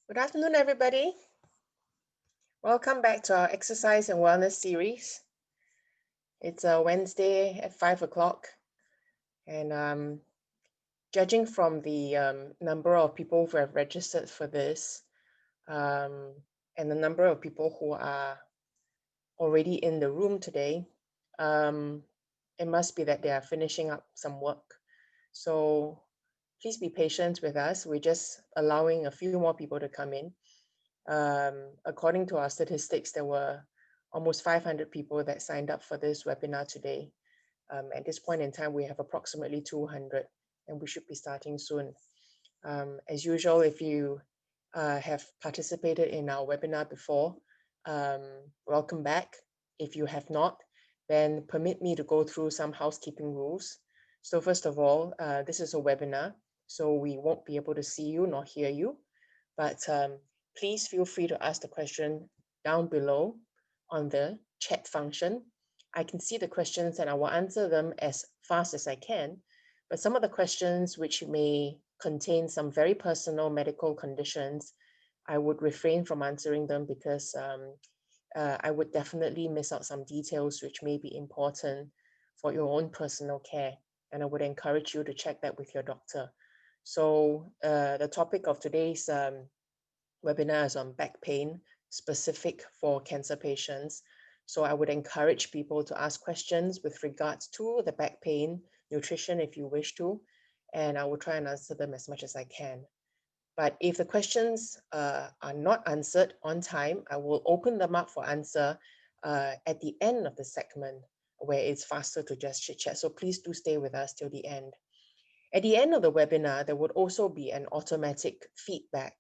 Good afternoon, everybody. Welcome back to our exercise and wellness series. It's a Wednesday at 5 o'clock, and judging from the number of people who have registered for this um, and the number of people who are already in the room today, um, it must be that they are finishing up some work. So please be patient with us. We're just allowing a few more people to come in. According to our statistics, there were almost 500 people that signed up for this webinar today. At this point in time, we have approximately 200, and we should be starting soon. As usual, if you have participated in our webinar before, um, welcome back. If you have not, then permit me to go through some housekeeping rules. So first of all, this is a webinar, so we won't be able to see you nor hear you, but please feel free to ask the question down below on the chat function. I can see the questions and I will answer them as fast as I can, but some of the questions which may contain some very personal medical conditions, I would refrain from answering them because I would definitely miss out some details which may be important for your own personal care. And I would encourage you to check that with your doctor. So the topic of today's webinar is on back pain, specific for cancer patients. So I would encourage people to ask questions with regards to the back pain, nutrition if you wish to, and I will try and answer them as much as I can. But if the questions are not answered on time, I will open them up for answer at the end of the segment where it's faster to just chit chat. So please do stay with us till the end. At the end of the webinar, there would also be an automatic feedback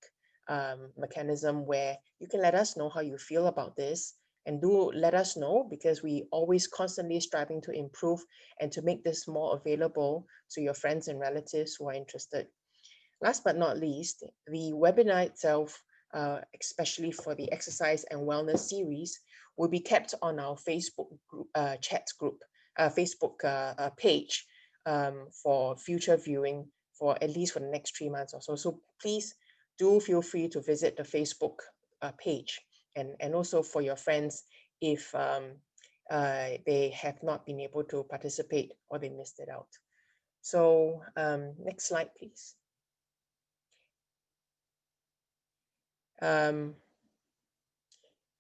mechanism where you can let us know how you feel about this, and do let us know because we always constantly striving to improve and to make this more available to your friends and relatives who are interested. Last but not least, the webinar itself, especially for the exercise and wellness series, will be kept on our Facebook group, chat group, Facebook page for future viewing for at least for the next 3 months or so. So please do feel free to visit the Facebook page, and also for your friends if they have not been able to participate or they missed it out. So next slide, please. Um,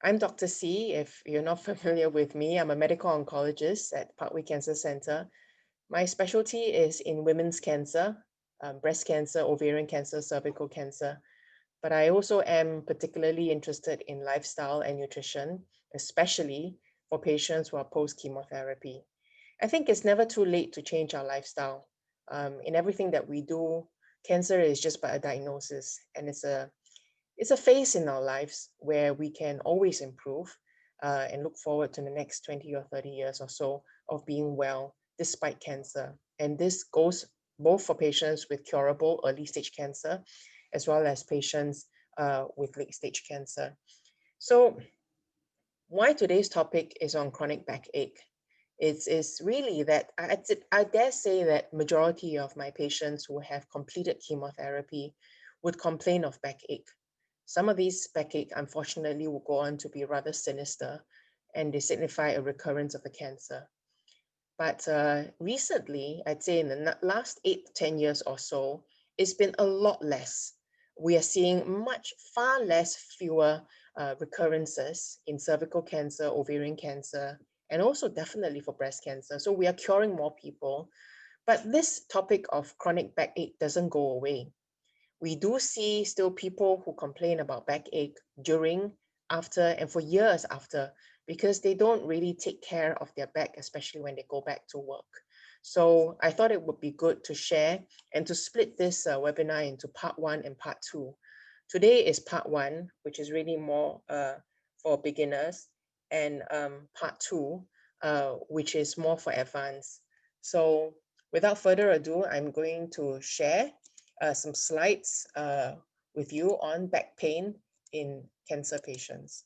I'm Dr. C. If you're not familiar with me, I'm a medical oncologist at Parkway Cancer Center. My specialty is in women's cancer, breast cancer, ovarian cancer, cervical cancer. But I also am particularly interested in lifestyle and nutrition, especially for patients who are post-chemotherapy. I think it's never too late to change our lifestyle. In everything that we do, cancer is just but a diagnosis, and it's a phase in our lives where we can always improve and look forward to the next 20 or 30 years or so of being well despite cancer. And this goes both for patients with curable early stage cancer as well as patients with late stage cancer. So why today's topic is on chronic backache? It's really that I dare say that majority of my patients who have completed chemotherapy would complain of backache. Some of these backache, unfortunately, will go on to be rather sinister, and they signify a recurrence of the cancer. But recently, I'd say in the last 8 to 10 years or so, it's been a lot less. We are seeing far less, fewer recurrences in cervical cancer, ovarian cancer, and also definitely for breast cancer. So we are curing more people. But this topic of chronic backache doesn't go away. We do see still people who complain about backache during, after, and for years after, because they don't really take care of their back, especially when they go back to work. So I thought it would be good to share and to split this webinar into part one and part two. Today is part one, which is really more for beginners, and part two, which is more for advanced. So without further ado, I'm going to share some slides with you on back pain in cancer patients.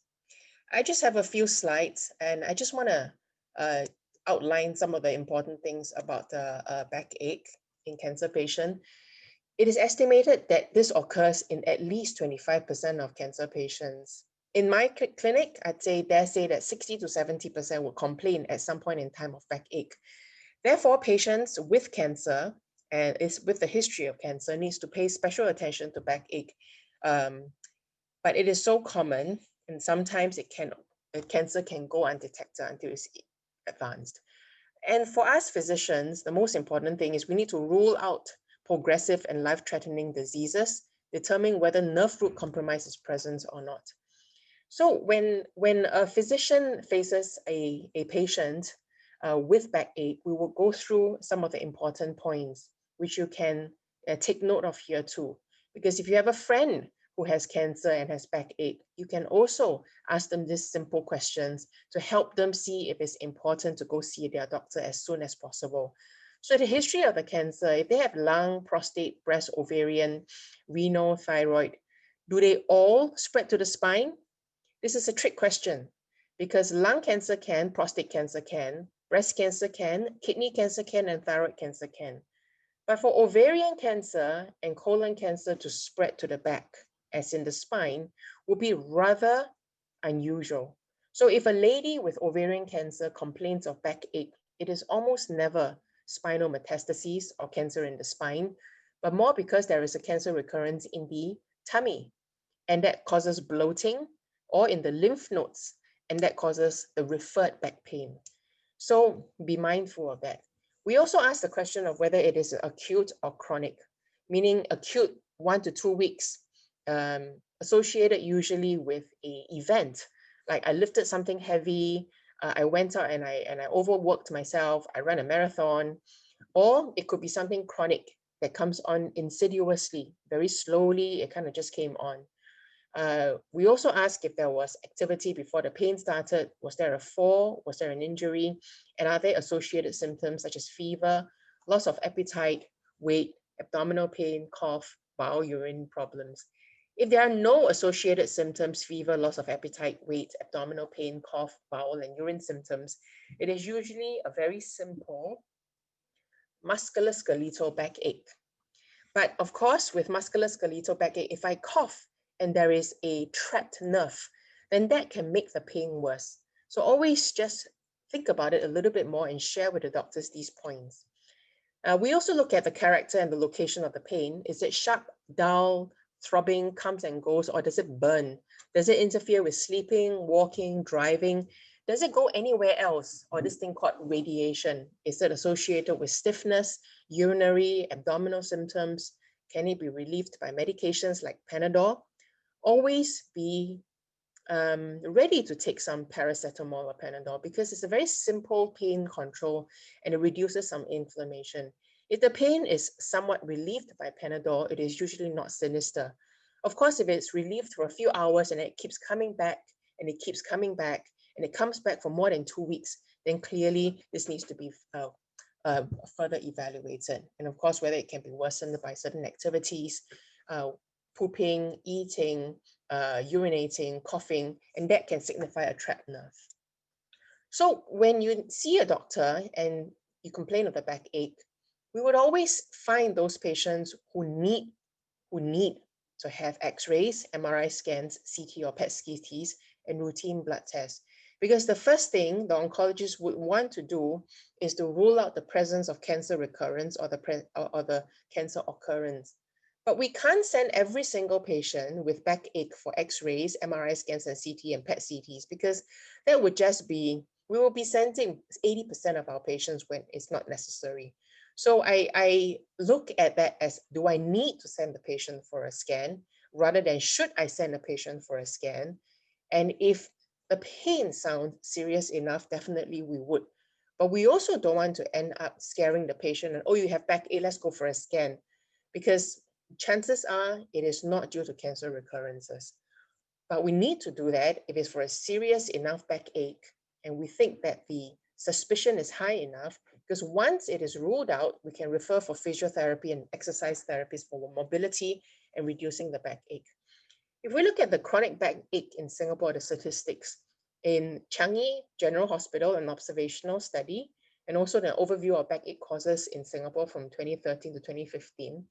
I just have a few slides, and I just want to outline some of the important things about the backache in cancer patient. It is estimated that this occurs in at least 25% of cancer patients. In my clinic, I'd say that 60 to 70% will complain at some point in time of backache. Therefore, patients with cancer and is with the history of cancer needs to pay special attention to backache. But it is so common, and sometimes cancer can go undetected until it's advanced. And for us physicians, the most important thing is we need to rule out progressive and life-threatening diseases, determine whether nerve root compromise is present or not. So when a physician faces a patient with backache, we will go through some of the important points, which you can take note of here too. Because if you have a friend who has cancer and has backache, you can also ask them these simple questions to help them see if it's important to go see their doctor as soon as possible. So the history of the cancer, if they have lung, prostate, breast, ovarian, renal, thyroid, do they all spread to the spine? This is a trick question because lung cancer can, prostate cancer can, breast cancer can, kidney cancer can, and thyroid cancer can. But for ovarian cancer and colon cancer to spread to the back, as in the spine, would be rather unusual. So if a lady with ovarian cancer complains of backache, it is almost never spinal metastases or cancer in the spine, but more because there is a cancer recurrence in the tummy, and that causes bloating or in the lymph nodes, and that causes the referred back pain. So be mindful of that. We also ask the question of whether it is acute or chronic, meaning acute 1 to 2 weeks, associated usually with an event, like I lifted something heavy, I went out and I overworked myself, I ran a marathon, or it could be something chronic that comes on insidiously, very slowly, it kind of just came on. We also asked if there was activity before the pain started. Was there a fall? Was there an injury? And are there associated symptoms such as fever, loss of appetite, weight, abdominal pain, cough, bowel, urine problems? If there are no associated symptoms, fever, loss of appetite, weight, abdominal pain, cough, bowel, and urine symptoms, it is usually a very simple musculoskeletal backache. But of course, with musculoskeletal backache, if I cough and there is a trapped nerve, then that can make the pain worse. So always just think about it a little bit more and share with the doctors these points. We also look at the character and the location of the pain. Is it sharp, dull, throbbing, comes and goes, or does it burn? Does it interfere with sleeping, walking, driving? Does it go anywhere else? Or this thing called radiation? Is it associated with stiffness, urinary, abdominal symptoms? Can it be relieved by medications like Panadol? Always be ready to take some paracetamol or Panadol because it's a very simple pain control and it reduces some inflammation. If the pain is somewhat relieved by Panadol, it is usually not sinister. Of course, if it's relieved for a few hours and it keeps coming back and it keeps coming back and it comes back for more than 2 weeks, then clearly this needs to be further evaluated. And of course, whether it can be worsened by certain activities, pooping, eating, urinating, coughing, and that can signify a trapped nerve. So when you see a doctor and you complain of the backache, we would always find those patients who need to have X-rays, MRI scans, CT or PET CTs, and routine blood tests. Because the first thing the oncologist would want to do is to rule out the presence of cancer recurrence or the cancer occurrence. But we can't send every single patient with backache for X-rays, MRI scans, and CT and PET CTs because that would just be, we will be sending 80% of our patients when it's not necessary. So I look at that as, do I need to send the patient for a scan rather than should I send a patient for a scan? And if the pain sounds serious enough, definitely we would. But we also don't want to end up scaring the patient and, oh, you have backache, let's go for a scan. Because chances are it is not due to cancer recurrences. But we need to do that if it's for a serious enough backache and we think that the suspicion is high enough, because once it is ruled out, we can refer for physiotherapy and exercise therapies for mobility and reducing the backache. If we look at the chronic backache in Singapore, the statistics, in Changi General Hospital, an observational study, and also the overview of backache causes in Singapore from 2013 to 2015,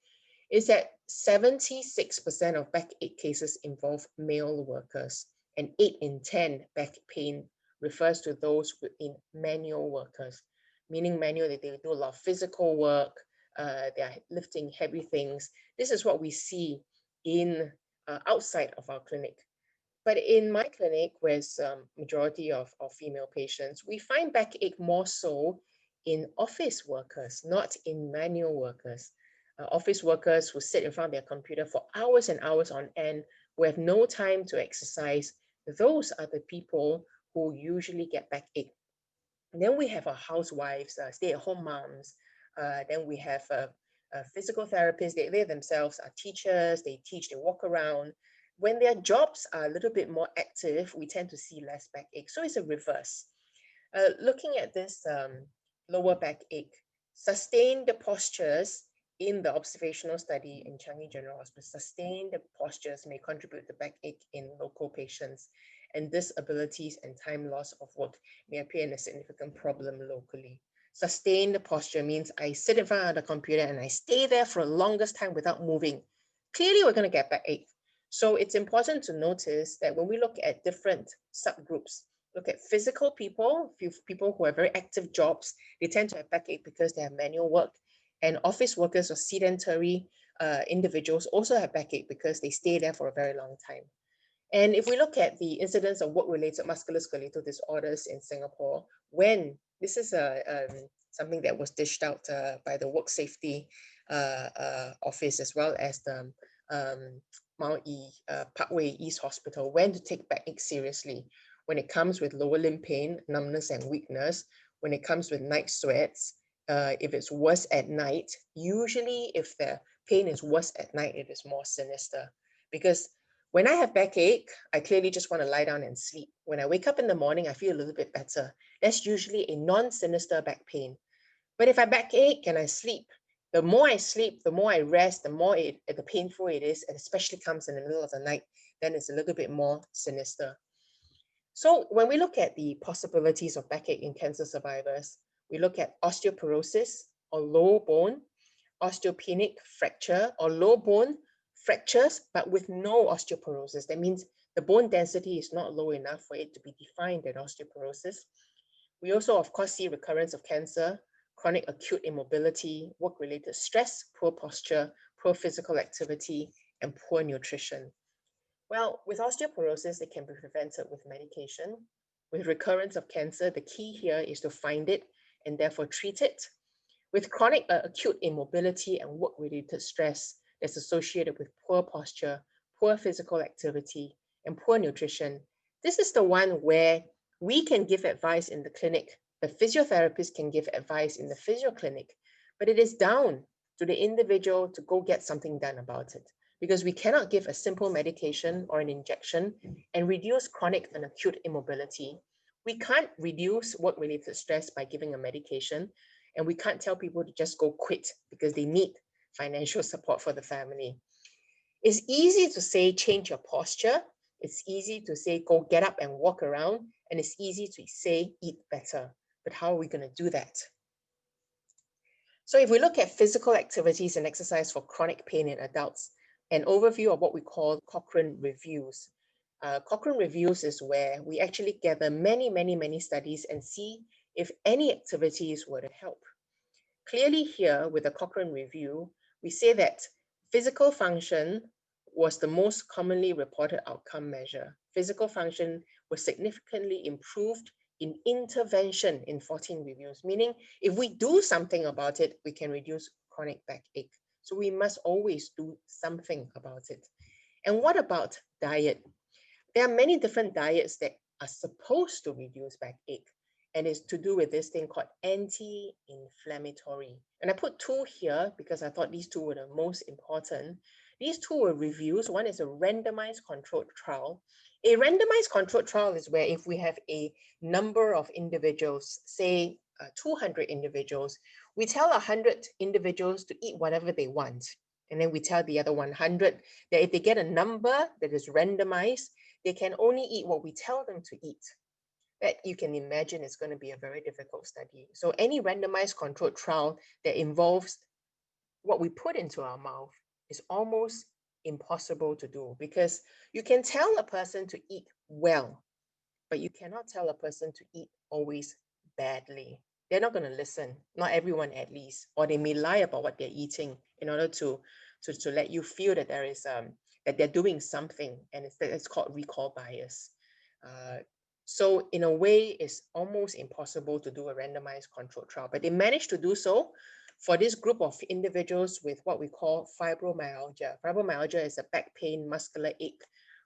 is that 76% of backache cases involve male workers, and 8 in 10 back pain refers to those in manual workers, meaning manual that they do a lot of physical work, they are lifting heavy things. This is what we see in outside of our clinic. But in my clinic, where majority of female patients, we find backache more so in office workers, not in manual workers. Office workers who sit in front of their computer for hours and hours on end, who have no time to exercise, those are the people who usually get backache. And then we have our housewives, stay-at-home moms. Then we have physical therapists. They themselves are teachers. They teach, they walk around. When their jobs are a little bit more active, we tend to see less backache. So it's a reverse. Looking at this lower backache, sustained postures in the observational study in Changi General Hospital, sustained postures may contribute to backache in local patients, and disabilities and time loss of work may appear in a significant problem locally. Sustained posture means I sit in front of the computer and I stay there for the longest time without moving. Clearly, we're going to get backache. So it's important to notice that when we look at different subgroups, look at physical people, people who have very active jobs, they tend to have backache because they have manual work. And office workers or sedentary individuals also have backache because they stay there for a very long time. And if we look at the incidence of work-related musculoskeletal disorders in Singapore, when this is something that was dished out by the Work Safety Office, as well as the Parkway East Hospital, when to take backache seriously. When it comes with lower limb pain, numbness and weakness, when it comes with night sweats, if it's worse at night, usually if the pain is worse at night, it is more sinister. Because when I have backache, I clearly just want to lie down and sleep. When I wake up in the morning, I feel a little bit better. That's usually a non-sinister back pain. But if I backache and I sleep, the more I sleep, the more I rest, the more the painful it is, and especially comes in the middle of the night, then it's a little bit more sinister. So when we look at the possibilities of backache in cancer survivors, we look at osteoporosis or low bone, osteopenic fracture or low bone fractures, but with no osteoporosis. That means the bone density is not low enough for it to be defined as osteoporosis. We also, of course, see recurrence of cancer, chronic acute immobility, work-related stress, poor posture, poor physical activity, and poor nutrition. Well, with osteoporosis, it can be prevented with medication. With recurrence of cancer, the key here is to find it and therefore treat it. With chronic acute immobility and work-related stress that's associated with poor posture, poor physical activity, and poor nutrition, this is the one where we can give advice in the clinic. The physiotherapist can give advice in the physio clinic, but it is down to the individual to go get something done about it, because we cannot give a simple medication or an injection and reduce chronic and acute immobility. We can't reduce work-related stress by giving a medication, and we can't tell people to just go quit because they need financial support for the family. It's easy to say, change your posture. It's easy to say, go get up and walk around. And it's easy to say, eat better. But how are we going to do that? So if we look at physical activities and exercise for chronic pain in adults, an overview of what we call Cochrane reviews. Cochrane reviews is where we actually gather many studies and see if any activities were to help. Clearly here with the Cochrane review, we say that physical function was the most commonly reported outcome measure. Physical function was significantly improved in intervention in 14 reviews, meaning if we do something about it, we can reduce chronic backache. So we must always do something about it. And what about diet? There are many different diets that are supposed to reduce backache, and it's to do with this thing called anti-inflammatory. And I put two here because I thought these two were the most important. These two were reviews. One is a randomized controlled trial. A randomized controlled trial is where if we have a number of individuals, say 200 individuals, we tell 100 individuals to eat whatever they want. And then we tell the other 100 that if they get a number that is randomized, they can only eat what we tell them to eat. That you can imagine is going to be a very difficult study. So any randomized controlled trial that involves what we put into our mouth is almost impossible to do, because you can tell a person to eat well, but you cannot tell a person to eat always badly. They're not going to listen, not everyone at least, or they may lie about what they're eating in order to let you feel that there is that they're doing something, and it's called recall bias. Uh, so in a way, it's almost impossible to do a randomized controlled trial, but they managed to do so for this group of individuals with what we call fibromyalgia. Fibromyalgia is a back pain, muscular ache,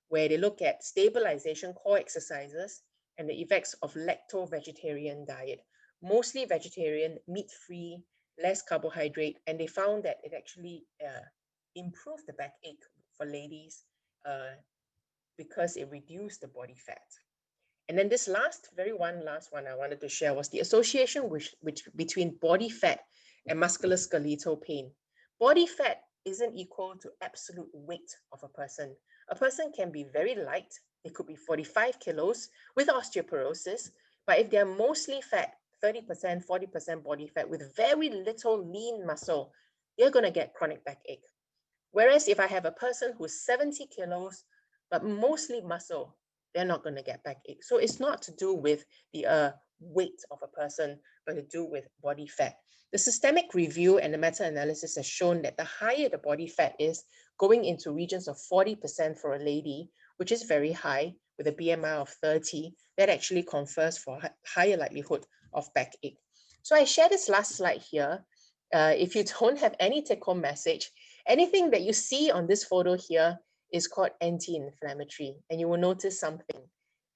where they look at stabilization, core exercises, and the effects of lacto-vegetarian diet, mostly vegetarian, meat-free, less carbohydrate, and they found that it actually improved the backache for ladies because it reduced the body fat. And then this last one I wanted to share was the association which between body fat and musculoskeletal pain. Body fat isn't equal to absolute weight of a person. A person can be very light. It could be 45 kilos with osteoporosis, but if they're mostly fat, 30%, 40% body fat with very little lean muscle, they're going to get chronic backache. Whereas if I have a person who's 70 kilos, but mostly muscle, they're not going to get backache. So it's not to do with the weight of a person, but to do with body fat. The systemic review and the meta-analysis has shown that the higher the body fat is, going into regions of 40% for a lady, which is very high, with a BMI of 30, that actually confers for higher likelihood of backache. So I share this last slide here. If you don't have any take-home message, anything that you see on this photo here is called anti-inflammatory, and you will notice something.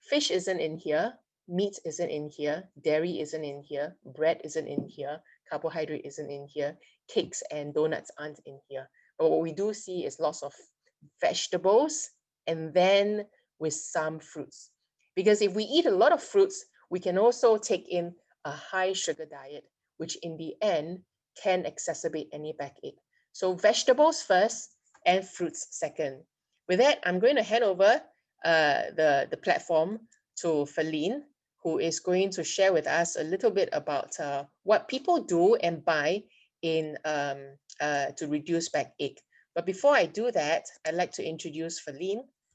Fish isn't in here, meat isn't in here, dairy isn't in here, bread isn't in here, carbohydrate isn't in here, cakes and donuts aren't in here. But what we do see is lots of vegetables and then with some fruits. Because if we eat a lot of fruits, we can also take in a high sugar diet, which in the end can exacerbate any backache. So vegetables first and fruits second. With that, I'm going to hand over the platform to Feline, who is going to share with us a little bit about what people do and buy in to reduce backache. But before I do that, I'd like to introduce Feline,